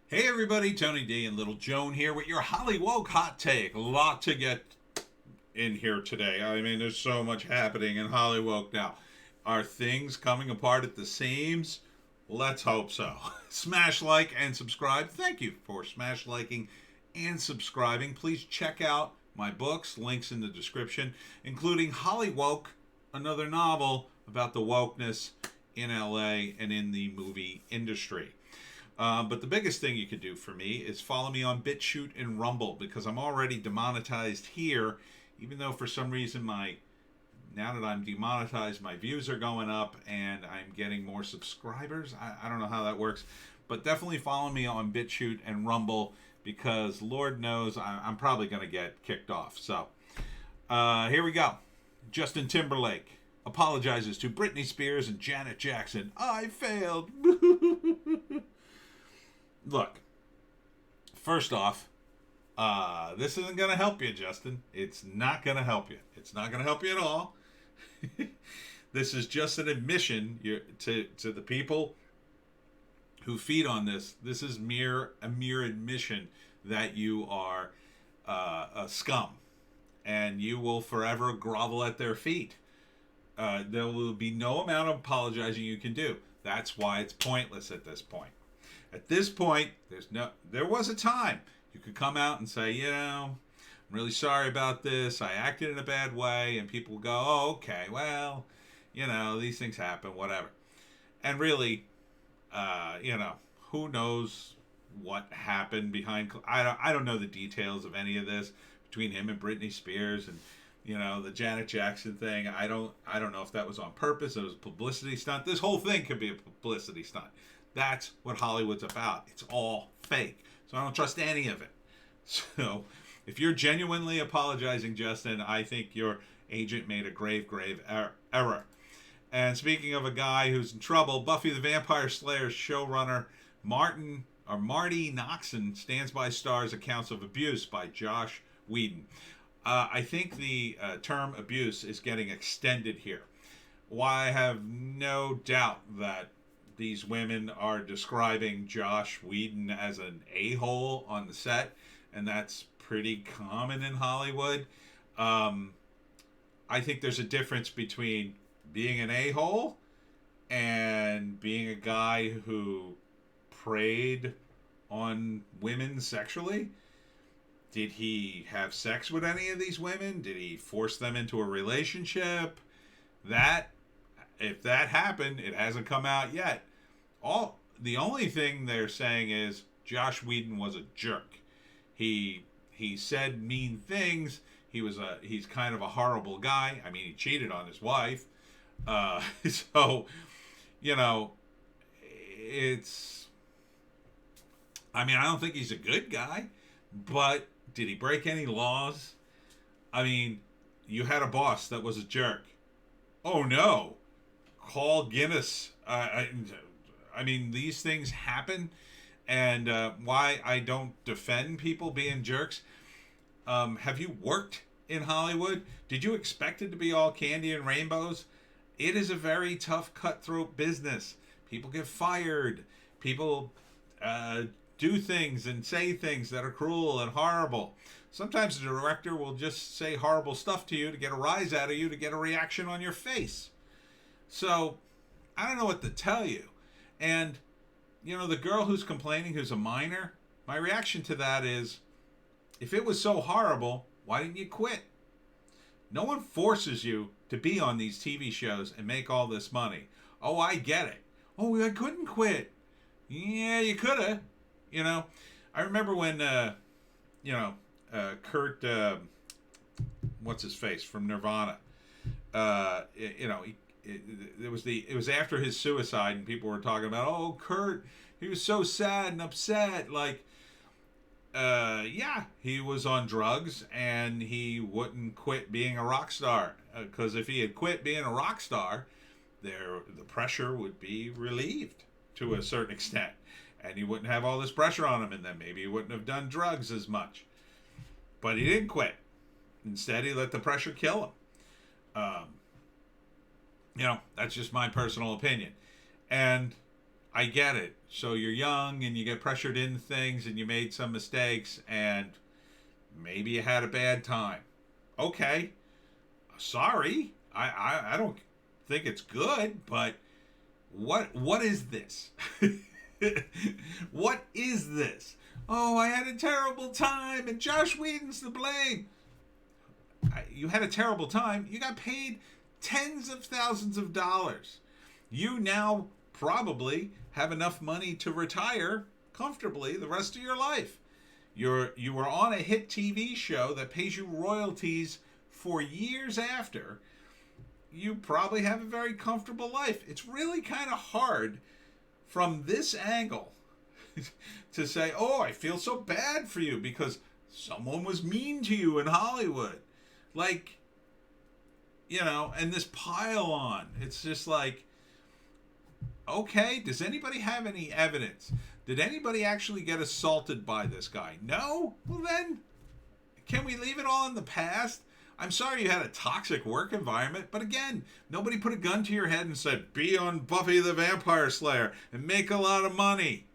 Hey everybody, Tony D and Little Joan here with your Hollywoke hot take. A lot to get in here today. I mean, there's so much happening in Hollywoke now. Are things coming apart at the seams? Let's hope so. Smash like and subscribe. Thank you for smash liking and subscribing. Please check out my books, links in the description, including Hollywoke, another novel about the wokeness in LA and in the movie industry. But the biggest thing you could do for me is follow me on BitChute and Rumble because I'm already demonetized here, even though for some reason now that I'm demonetized, my views are going up and I'm getting more subscribers. I don't know how that works, but definitely follow me on BitChute and Rumble because Lord knows I'm probably going to get kicked off. So here we go. Justin Timberlake apologizes to Britney Spears and Janet Jackson. I failed. Look, first off, this isn't going to help you, Justin. It's not going to help you. It's not going to help you at all. This is just an admission to the people who feed on this. This is a mere admission that you are a scum, and you will forever grovel at their feet. There will be no amount of apologizing you can do. That's why it's pointless at this point. At this point, there was a time you could come out and say, I'm really sorry about this. I acted in a bad way. And people would go, oh, okay, well, these things happen, whatever. And really, who knows what happened behind. I don't know the details of any of this between him and Britney Spears and, the Janet Jackson thing. I don't know if that was on purpose. It was a publicity stunt. This whole thing could be a publicity stunt. That's what Hollywood's about. It's all fake. So I don't trust any of it. So if you're genuinely apologizing, Justin, I think your agent made a grave error. And speaking of a guy who's in trouble, Buffy the Vampire Slayer's showrunner Marty Noxon stands by Star's accounts of abuse by Josh Whedon. I think the term abuse is getting extended here. Why I have no doubt that these women are describing Josh Whedon as an a-hole on the set, and that's pretty common in Hollywood. I think there's a difference between being an a-hole and being a guy who preyed on women sexually. Did he have sex with any of these women? Did he force them into a relationship? If that happened, it hasn't come out yet. The only thing they're saying is Josh Whedon was a jerk. He said mean things. He's kind of a horrible guy. I mean, he cheated on his wife. So, it's. I mean, I don't think he's a good guy, but did he break any laws? I mean, you had a boss that was a jerk. Oh no. Call Guinness. I mean, these things happen, and why I don't defend people being jerks. Have you worked in Hollywood? Did you expect it to be all candy and rainbows? It is a very tough, cutthroat business. People get fired. People do things and say things that are cruel and horrible. Sometimes the director will just say horrible stuff to you to get a rise out of you, to get a reaction on your face. So, I don't know what to tell you. And, the girl who's complaining, who's a minor, my reaction to that is, if it was so horrible, why didn't you quit? No one forces you to be on these TV shows and make all this money. Oh, I get it. Oh, I couldn't quit. Yeah, you could have. I remember when, Kurt, what's his face, from Nirvana, it was after his suicide, and people were talking about, oh, Kurt, he was so sad and upset. Like, he was on drugs, and he wouldn't quit being a rock star. Because if he had quit being a rock star, the pressure would be relieved to a certain extent. And he wouldn't have all this pressure on him, and then maybe he wouldn't have done drugs as much. But he didn't quit. Instead, he let the pressure kill him. That's just my personal opinion. And I get it. So you're young and you get pressured into things and you made some mistakes and maybe you had a bad time. Okay. Sorry. I don't think it's good, but what is this? What is this? Oh, I had a terrible time and Josh Whedon's to blame. You had a terrible time. You got paid tens of thousands of dollars. You now probably have enough money to retire comfortably the rest of your life. You were on a hit TV show that pays you royalties for years after. You probably have a very comfortable life. It's really kind of hard from this angle to say, oh, I feel so bad for you because someone was mean to you in Hollywood. Like, you know, and this pile on. It's just like, okay, does anybody have any evidence? Did anybody actually get assaulted by this guy? No? Well then, can we leave it all in the past? I'm sorry you had a toxic work environment, but again, nobody put a gun to your head and said, be on Buffy the Vampire Slayer and make a lot of money.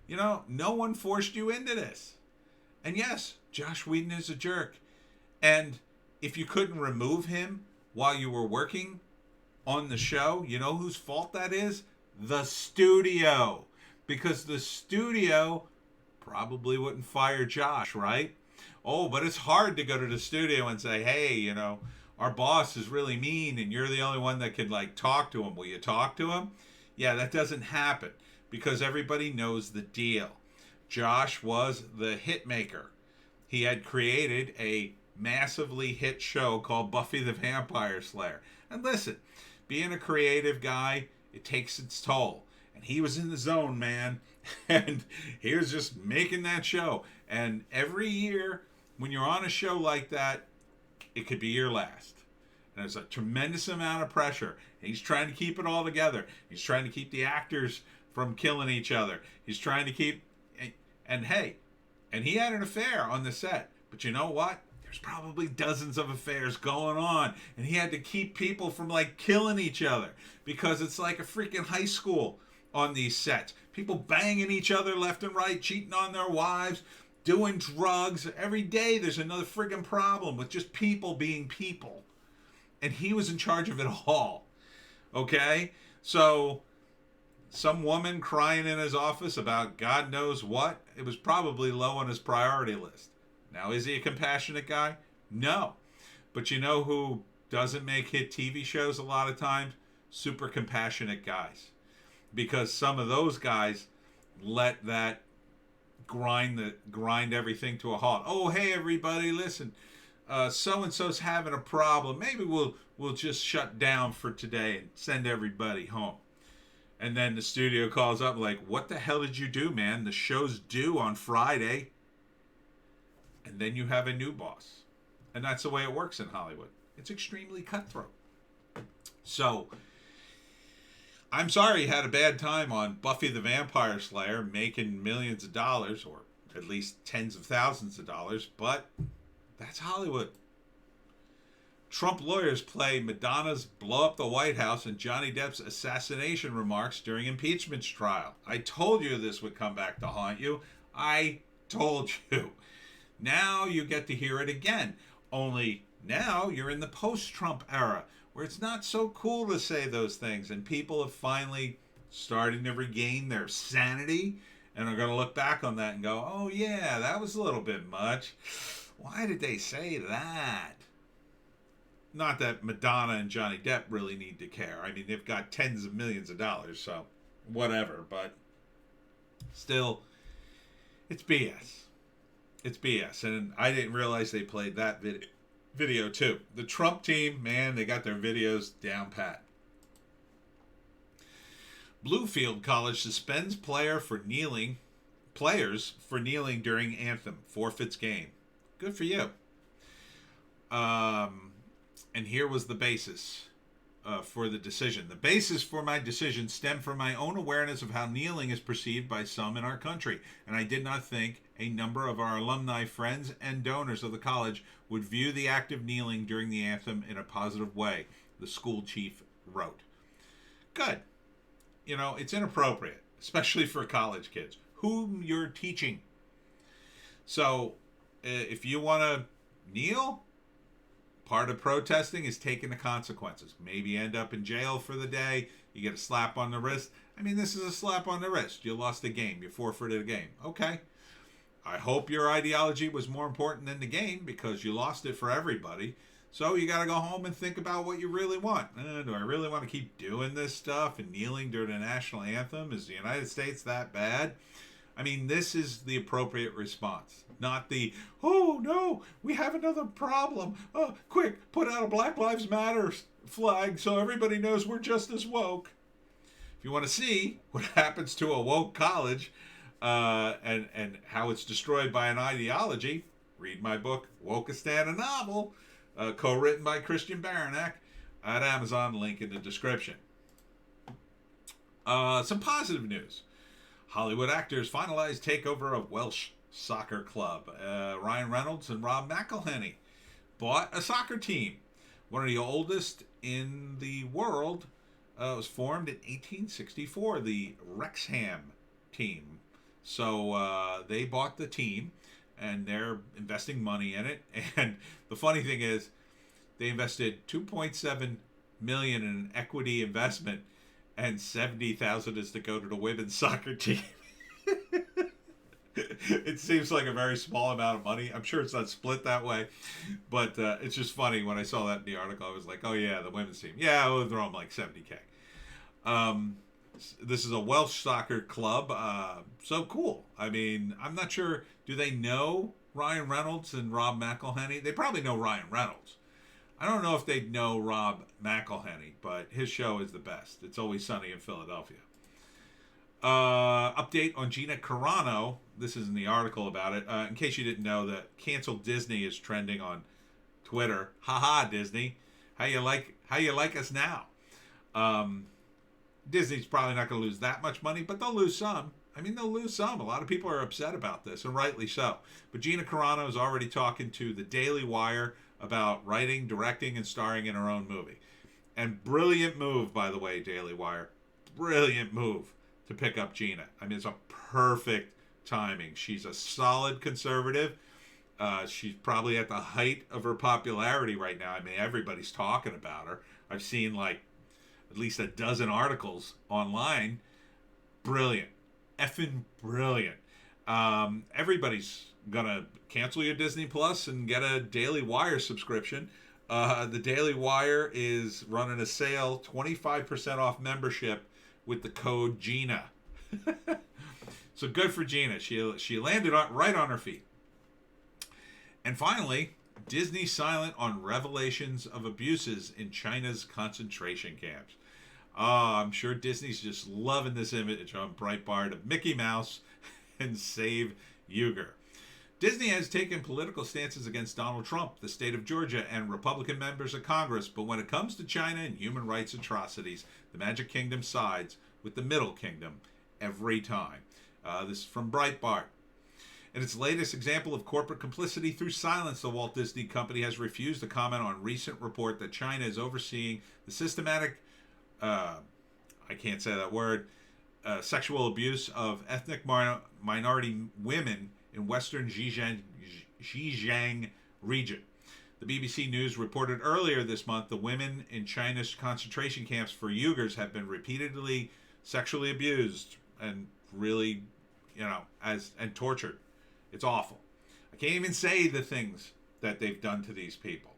You know, no one forced you into this. And yes, Josh Whedon is a jerk. And if you couldn't remove him while you were working on the show, you know whose fault that is? The studio. Because the studio probably wouldn't fire Josh, right? Oh, but it's hard to go to the studio and say, hey, you know, our boss is really mean and you're the only one that can, like, talk to him. Will you talk to him? Yeah, that doesn't happen because everybody knows the deal. Josh was the hit maker. He had created a massively hit show called Buffy the Vampire Slayer. And listen, being a creative guy, it takes its toll. And he was in the zone, man. And he was just making that show. And every year, when you're on a show like that, it could be your last. And there's a tremendous amount of pressure. He's trying to keep it all together. He's trying to keep the actors from killing each other. He's trying to keep... And hey, and he had an affair on the set. But you know what? There's probably dozens of affairs going on. And he had to keep people from, like, killing each other. Because it's like a freaking high school on these sets. People banging each other left and right, cheating on their wives, doing drugs. Every day there's another friggin' problem with just people being people. And he was in charge of it all. Okay? So, some woman crying in his office about God knows what, it was probably low on his priority list. Now, is he a compassionate guy? No. But you know who doesn't make hit TV shows a lot of times? Super compassionate guys. Because some of those guys let that grind everything to a halt. Oh, hey, everybody, listen. So-and-so's having a problem. Maybe we'll just shut down for today and send everybody home. And then the studio calls up like, what the hell did you do, man? The show's due on Friday. And then you have a new boss. And that's the way it works in Hollywood. It's extremely cutthroat. So, I'm sorry you had a bad time on Buffy the Vampire Slayer making millions of dollars, or at least tens of thousands of dollars, but that's Hollywood. Trump lawyers play Madonna's blow up the White House and Johnny Depp's assassination remarks during impeachment trial. I told you this would come back to haunt you. I told you. Now you get to hear it again. Only now you're in the post-Trump era, where it's not so cool to say those things, and people have finally starting to regain their sanity and are going to look back on that and go, oh yeah, that was a little bit much. Why did they say that? Not that Madonna and Johnny Depp really need to care. I mean, they've got tens of millions of dollars, so whatever. But still, it's BS. It's BS. And I didn't realize they played that video too. The Trump team, man, they got their videos down pat. Bluefield College suspends players for kneeling during anthem, forfeits game. Good for you. And here was the basis for the decision. The basis for my decision stemmed from my own awareness of how kneeling is perceived by some in our country, and I did not think a number of our alumni friends and donors of the college would view the act of kneeling during the anthem in a positive way, the school chief wrote. Good. You know, it's inappropriate, especially for college kids whom you're teaching. So, if you want to kneel, part of protesting is taking the consequences. Maybe end up in jail for the day. You get a slap on the wrist. I mean, this is a slap on the wrist. You lost a game. You forfeited a game. Okay. I hope your ideology was more important than the game because you lost it for everybody. So you got to go home and think about what you really want. Do I really want to keep doing this stuff and kneeling during the national anthem? Is the United States that bad? I mean, this is the appropriate response, not the, oh no, we have another problem. Oh, quick, put out a Black Lives Matter flag so everybody knows we're just as woke. If you want to see what happens to a woke college and how it's destroyed by an ideology, read my book, Wokeistan, a Novel, co-written by Christian Baranek at Amazon, link in the description. Some positive news. Hollywood actors finalized takeover of Welsh soccer club. Ryan Reynolds and Rob McElhenney bought a soccer team. One of the oldest in the world. Was formed in 1864, the Wrexham team. So they bought the team, and they're investing money in it. And the funny thing is, they invested $2.7 million in an equity investment, and $70,000 is to go to the women's soccer team. It seems like a very small amount of money. I'm sure it's not split that way, but it's just funny. When I saw that in the article, I was like, oh yeah, the women's team. Yeah, we'll throw them like $70K. This is a Welsh soccer club. So cool. I mean, I'm not sure. Do they know Ryan Reynolds and Rob McElhenney? They probably know Ryan Reynolds. I don't know if they know Rob McElhenney, but his show is the best. It's Always Sunny in Philadelphia. Update on Gina Carano. This is in the article about it. In case you didn't know, that canceled Disney is trending on Twitter. Haha, Disney. How you like us now? Disney's probably not going to lose that much money, but they'll lose some. I mean, they'll lose some. A lot of people are upset about this, and rightly so. But Gina Carano is already talking to the Daily Wire about writing, directing, and starring in her own movie. And brilliant move, by the way, Daily Wire. Brilliant move to pick up Gina. I mean, it's a perfect timing. She's a solid conservative. She's probably at the height of her popularity right now. I mean, everybody's talking about her. I've seen like at least a dozen articles online. Brilliant. Effing brilliant. Everybody's gonna cancel your Disney Plus and get a Daily Wire subscription. The Daily Wire is running a sale, 25% off membership with the code Gina. So good for Gina. She landed right on her feet. And finally, Disney silent on revelations of abuses in China's concentration camps. I'm sure Disney's just loving this image on Breitbart of Mickey Mouse and Save Uyghur. Disney has taken political stances against Donald Trump, the state of Georgia, and Republican members of Congress, but when it comes to China and human rights atrocities, the Magic Kingdom sides with the Middle Kingdom every time. This is from Breitbart. In its latest example of corporate complicity through silence, the Walt Disney Company has refused to comment on recent report that China is overseeing the systematic, I can't say that word, sexual abuse of ethnic minority women in western Xinjiang region. The BBC News reported earlier this month the women in China's concentration camps for Uyghurs have been repeatedly sexually abused and really, and tortured. It's awful. I can't even say the things that they've done to these people.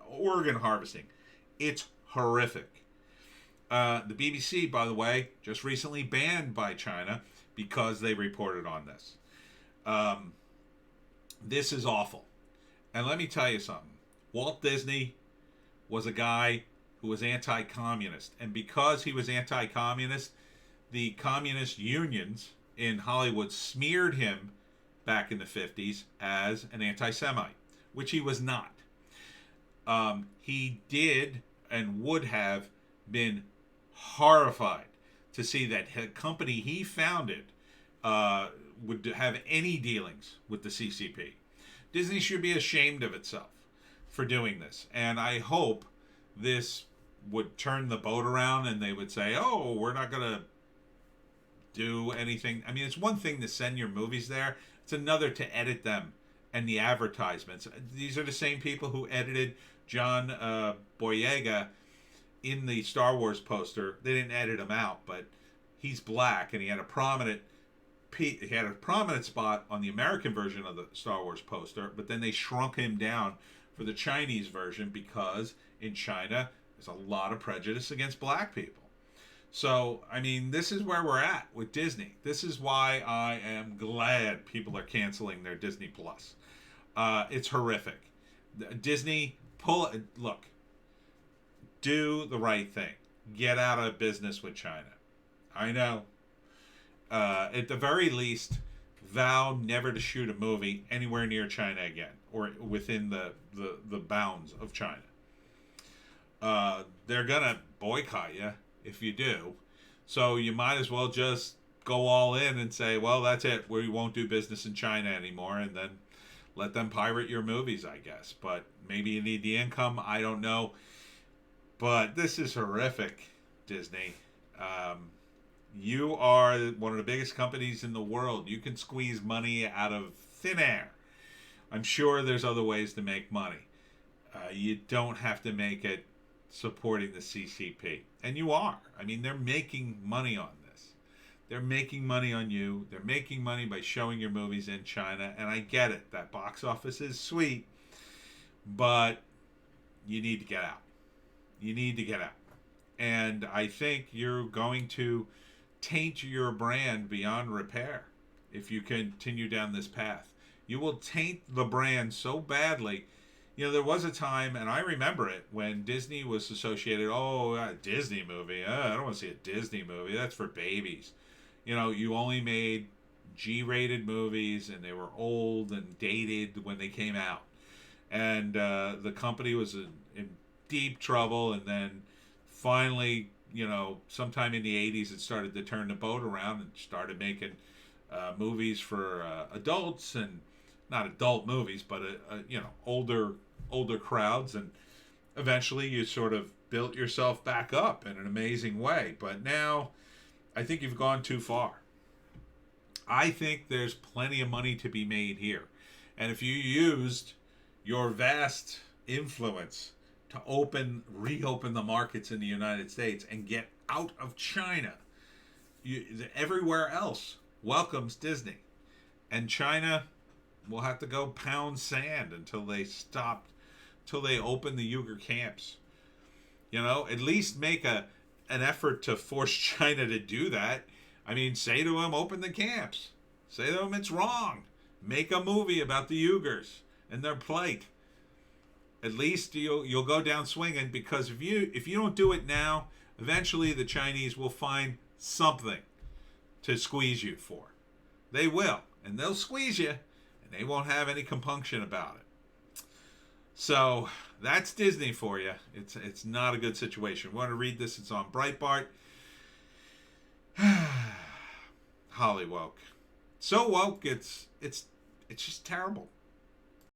Organ harvesting. It's horrific. The BBC, by the way, just recently banned by China because they reported on this. This is awful. And let me tell you something. Walt Disney was a guy who was anti-communist. And because he was anti-communist, the communist unions in Hollywood smeared him back in the 50s as an anti-Semite, which he was not. He did and would have been horrified to see that a company he founded would have any dealings with the CCP. Disney should be ashamed of itself for doing this. And I hope this would turn the boat around and they would say, "Oh, we're not gonna do anything." I mean, it's one thing to send your movies there; it's another to edit them and the advertisements. These are the same people who edited John Boyega in the Star Wars poster. They didn't edit him out, but he's black and he had a prominent spot on the American version of the Star Wars poster, but then they shrunk him down for the Chinese version because in China there's a lot of prejudice against black people. So, I mean, this is where we're at with Disney. This is why I am glad people are canceling their Disney Plus. It's horrific. Disney, look, do the right thing. Get out of business with China. I know. At the very least, vow never to shoot a movie anywhere near China again, or within the bounds of China. They're gonna boycott you if you do, so you might as well just go all in and say, well, that's it, we won't do business in China anymore, and then let them pirate your movies, I guess. But maybe you need the income, I don't know. But this is horrific, Disney. You are one of the biggest companies in the world. You can squeeze money out of thin air. I'm sure there's other ways to make money. You don't have to make it supporting the CCP. And you are. I mean, they're making money on this. They're making money on you. They're making money by showing your movies in China. And I get it. That box office is sweet. But you need to get out. You need to get out. And I think you're going to taint your brand beyond repair if you continue down this path. You will taint the brand so badly. You know, there was a time, and I remember it, when Disney was associated, a Disney movie. I don't want to see a Disney movie. That's for babies. You know, you only made G-rated movies, and they were old and dated when they came out. And the company was in deep trouble, and then finally, you know, sometime in the 80s, it started to turn the boat around and started making movies for adults, and not adult movies, but you know, older crowds, and eventually you sort of built yourself back up in an amazing way. But now I think you've gone too far. I think there's plenty of money to be made here, and if you used your vast influence to reopen the markets in the United States and get out of China, everywhere else welcomes Disney, and China will have to go pound sand until they open the Uyghur camps. You know, at least make an effort to force China to do that. I mean, say to them, open the camps. Say to them, it's wrong. Make a movie about the Uyghurs and their plight. At least you'll go down swinging, because if you don't do it now, eventually the Chinese will find something to squeeze you for. They will, and they'll squeeze you, and they won't have any compunction about it. So that's Disney for you. It's not a good situation. Want to read this? It's on Breitbart. Hollywoke. So woke, it's just terrible.